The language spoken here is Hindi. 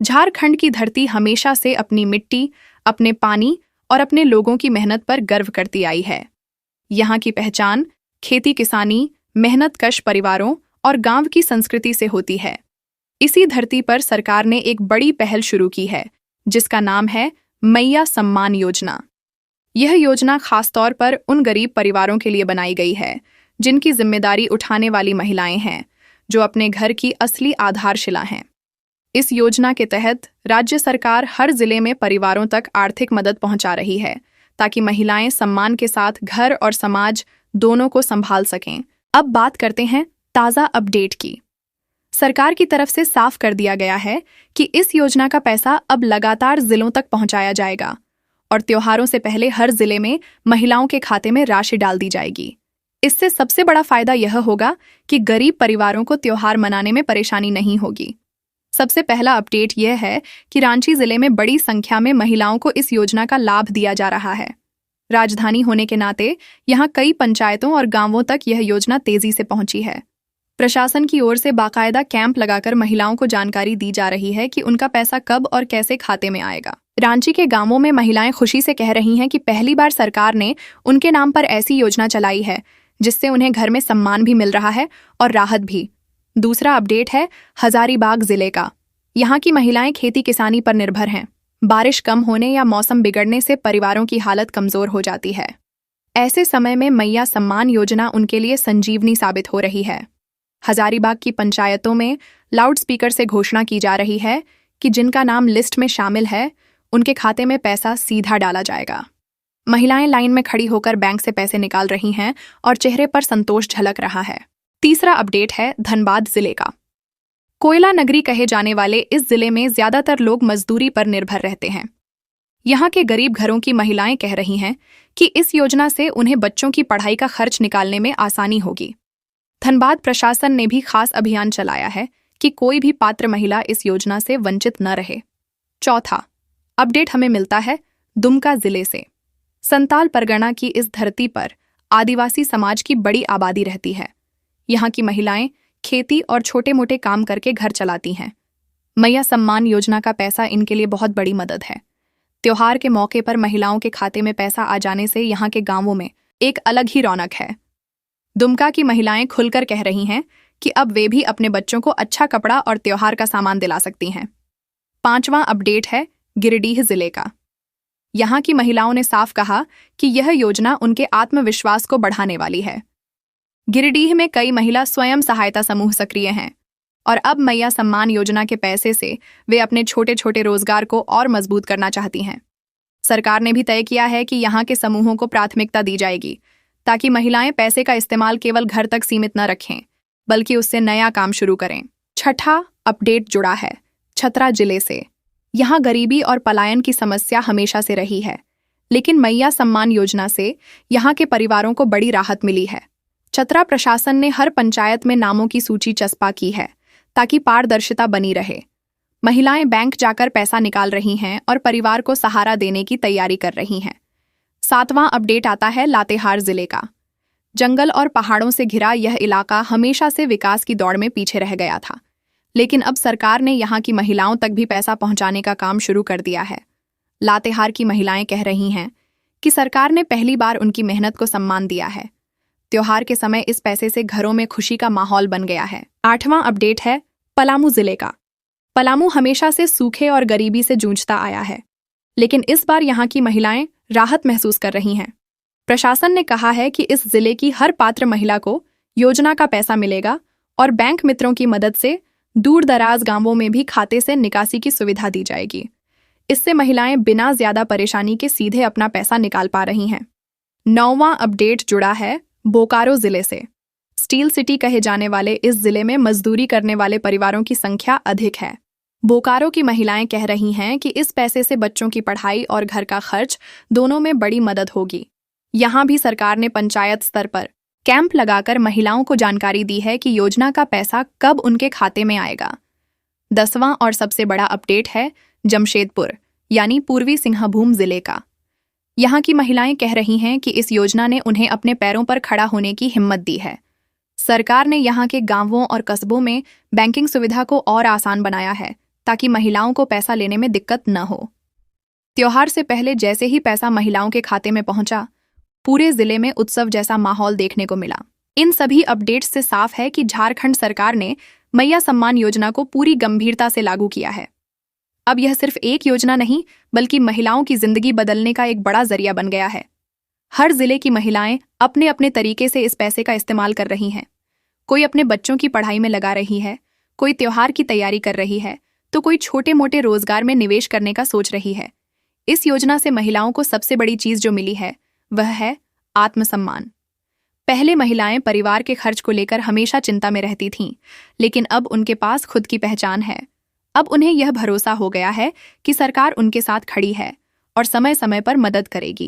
झारखंड की धरती हमेशा से अपनी मिट्टी, अपने पानी और अपने लोगों की मेहनत पर गर्व करती आई है। यहाँ की पहचान खेती किसानी, मेहनतकश परिवारों और गांव की संस्कृति से होती है। इसी धरती पर सरकार ने एक बड़ी पहल शुरू की है, जिसका नाम है मैया सम्मान योजना। यह योजना खासतौर पर उन गरीब परिवारों के लिए बनाई गई है, जिनकी जिम्मेदारी उठाने वाली महिलाएं हैं, जो अपने घर की असली आधारशिला हैं। इस योजना के तहत राज्य सरकार हर जिले में परिवारों तक आर्थिक मदद पहुंचा रही है, ताकि महिलाएं सम्मान के साथ घर और समाज दोनों को संभाल सकें। अब बात करते हैं ताज़ा अपडेट की। सरकार की तरफ से साफ कर दिया गया है कि इस योजना का पैसा अब लगातार जिलों तक पहुंचाया जाएगा और त्योहारों से पहले हर जिले में महिलाओं के खाते में राशि डाल दी जाएगी। इससे सबसे बड़ा फायदा यह होगा कि गरीब परिवारों को त्योहार मनाने में परेशानी नहीं होगी। सबसे पहला अपडेट यह है कि रांची जिले में बड़ी संख्या में महिलाओं को इस योजना का लाभ दिया जा रहा है। राजधानी होने के नाते यहाँ कई पंचायतों और गांवों तक यह योजना तेजी से पहुंची है। प्रशासन की ओर से बाकायदा कैंप लगाकर महिलाओं को जानकारी दी जा रही है कि उनका पैसा कब और कैसे खाते में आएगा। रांची के गांवों में महिलाएं खुशी से कह रही हैं कि पहली बार सरकार ने उनके नाम पर ऐसी योजना चलाई है, जिससे उन्हें घर में सम्मान भी मिल रहा है और राहत भी। दूसरा अपडेट है हजारीबाग जिले का। यहाँ की महिलाएं खेती किसानी पर निर्भर हैं। बारिश कम होने या मौसम बिगड़ने से परिवारों की हालत कमजोर हो जाती है। ऐसे समय में मैया सम्मान योजना उनके लिए संजीवनी साबित हो रही है। हजारीबाग की पंचायतों में लाउडस्पीकर से घोषणा की जा रही है कि जिनका नाम लिस्ट में शामिल है, उनके खाते में पैसा सीधा डाला जाएगा। महिलाएं लाइन में खड़ी होकर बैंक से पैसे निकाल रही हैं और चेहरे पर संतोष झलक रहा है। तीसरा अपडेट है धनबाद जिले का। कोयला नगरी कहे जाने वाले इस जिले में ज्यादातर लोग मजदूरी पर निर्भर रहते हैं। यहाँ के गरीब घरों की महिलाएं कह रही हैं कि इस योजना से उन्हें बच्चों की पढ़ाई का खर्च निकालने में आसानी होगी। धनबाद प्रशासन ने भी खास अभियान चलाया है कि कोई भी पात्र महिला इस योजना से वंचित न रहे। चौथा अपडेट हमें मिलता है दुमका जिले से। संताल परगना की इस धरती पर आदिवासी समाज की बड़ी आबादी रहती है। यहाँ की महिलाएं खेती और छोटे मोटे काम करके घर चलाती हैं। मैया सम्मान योजना का पैसा इनके लिए बहुत बड़ी मदद है। त्योहार के मौके पर महिलाओं के खाते में पैसा आ जाने से यहाँ के गांवों में एक अलग ही रौनक है। दुमका की महिलाएं खुलकर कह रही हैं कि अब वे भी अपने बच्चों को अच्छा कपड़ा और त्योहार का सामान दिला सकती हैं। पांचवां अपडेट है गिरिडीह जिले का। यहाँ की महिलाओं ने साफ कहा कि यह योजना उनके आत्मविश्वास को बढ़ाने वाली है। गिरिडीह में कई महिला स्वयं सहायता समूह सक्रिय हैं और अब मैया सम्मान योजना के पैसे से वे अपने छोटे छोटे रोजगार को और मजबूत करना चाहती हैं। सरकार ने भी तय किया है कि यहाँ के समूहों को प्राथमिकता दी जाएगी, ताकि महिलाएं पैसे का इस्तेमाल केवल घर तक सीमित न रखें, बल्कि उससे नया काम शुरू करें। छठा अपडेट जुड़ा है चतरा जिले से। यहाँ गरीबी और पलायन की समस्या हमेशा से रही है, लेकिन मैया सम्मान योजना से यहाँ के परिवारों को बड़ी राहत मिली है। चतरा प्रशासन ने हर पंचायत में नामों की सूची चस्पा की है, ताकि पारदर्शिता बनी रहे। महिलाएं बैंक जाकर पैसा निकाल रही हैं और परिवार को सहारा देने की तैयारी कर रही हैं। सातवां अपडेट आता है लातेहार जिले का। जंगल और पहाड़ों से घिरा यह इलाका हमेशा से विकास की दौड़ में पीछे रह गया था, लेकिन अब सरकार ने यहाँ की महिलाओं तक भी पैसा पहुंचाने का काम शुरू कर दिया है। लातेहार की महिलाएं कह रही हैं कि सरकार ने पहली बार उनकी मेहनत को सम्मान दिया है। त्योहार के समय इस पैसे से घरों में खुशी का माहौल बन गया है। आठवां अपडेट है पलामू जिले का। पलामू हमेशा से सूखे और गरीबी से जूझता आया है, लेकिन इस बार यहाँ की महिलाएं राहत महसूस कर रही हैं। प्रशासन ने कहा है कि इस जिले की हर पात्र महिला को योजना का पैसा मिलेगा और बैंक मित्रों की मदद से दूर दराज गांवों में भी खाते से निकासी की सुविधा दी जाएगी। इससे महिलाएं बिना ज्यादा परेशानी के सीधे अपना पैसा निकाल पा रही हैं। नौवां अपडेट जुड़ा है बोकारो जिले से। स्टील सिटी कहे जाने वाले इस जिले में मजदूरी करने वाले परिवारों की संख्या अधिक है। बोकारो की महिलाएं कह रही हैं कि इस पैसे से बच्चों की पढ़ाई और घर का खर्च दोनों में बड़ी मदद होगी। यहाँ भी सरकार ने पंचायत स्तर पर कैंप लगाकर महिलाओं को जानकारी दी है कि योजना का पैसा कब उनके खाते में आएगा। 10वां और सबसे बड़ा अपडेट है जमशेदपुर यानी पूर्वी सिंहभूम जिले का। यहाँ की महिलाएं कह रही हैं कि इस योजना ने उन्हें अपने पैरों पर खड़ा होने की हिम्मत दी है। सरकार ने यहाँ के गांवों और कस्बों में बैंकिंग सुविधा को और आसान बनाया है, ताकि महिलाओं को पैसा लेने में दिक्कत न हो। त्योहार से पहले जैसे ही पैसा महिलाओं के खाते में पहुंचा, पूरे जिले में उत्सव जैसा माहौल देखने को मिला। इन सभी अपडेट्स से साफ है कि झारखंड सरकार ने मैया सम्मान योजना को पूरी गंभीरता से लागू किया है। अब यह सिर्फ एक योजना नहीं, बल्कि महिलाओं की जिंदगी बदलने का एक बड़ा जरिया बन गया है। हर जिले की महिलाएं अपने अपने तरीके से इस पैसे का इस्तेमाल कर रही हैं। कोई अपने बच्चों की पढ़ाई में लगा रही है, कोई त्योहार की तैयारी कर रही है, तो कोई छोटे मोटे रोजगार में निवेश करने का सोच रही है। इस योजना से महिलाओं को सबसे बड़ी चीज जो मिली है वह है आत्मसम्मान। पहले महिलाएं परिवार के खर्च को लेकर हमेशा चिंता में रहती थीं, लेकिन अब उनके पास खुद की पहचान है। अब उन्हें यह भरोसा हो गया है कि सरकार उनके साथ खड़ी है और समय समय पर मदद करेगी।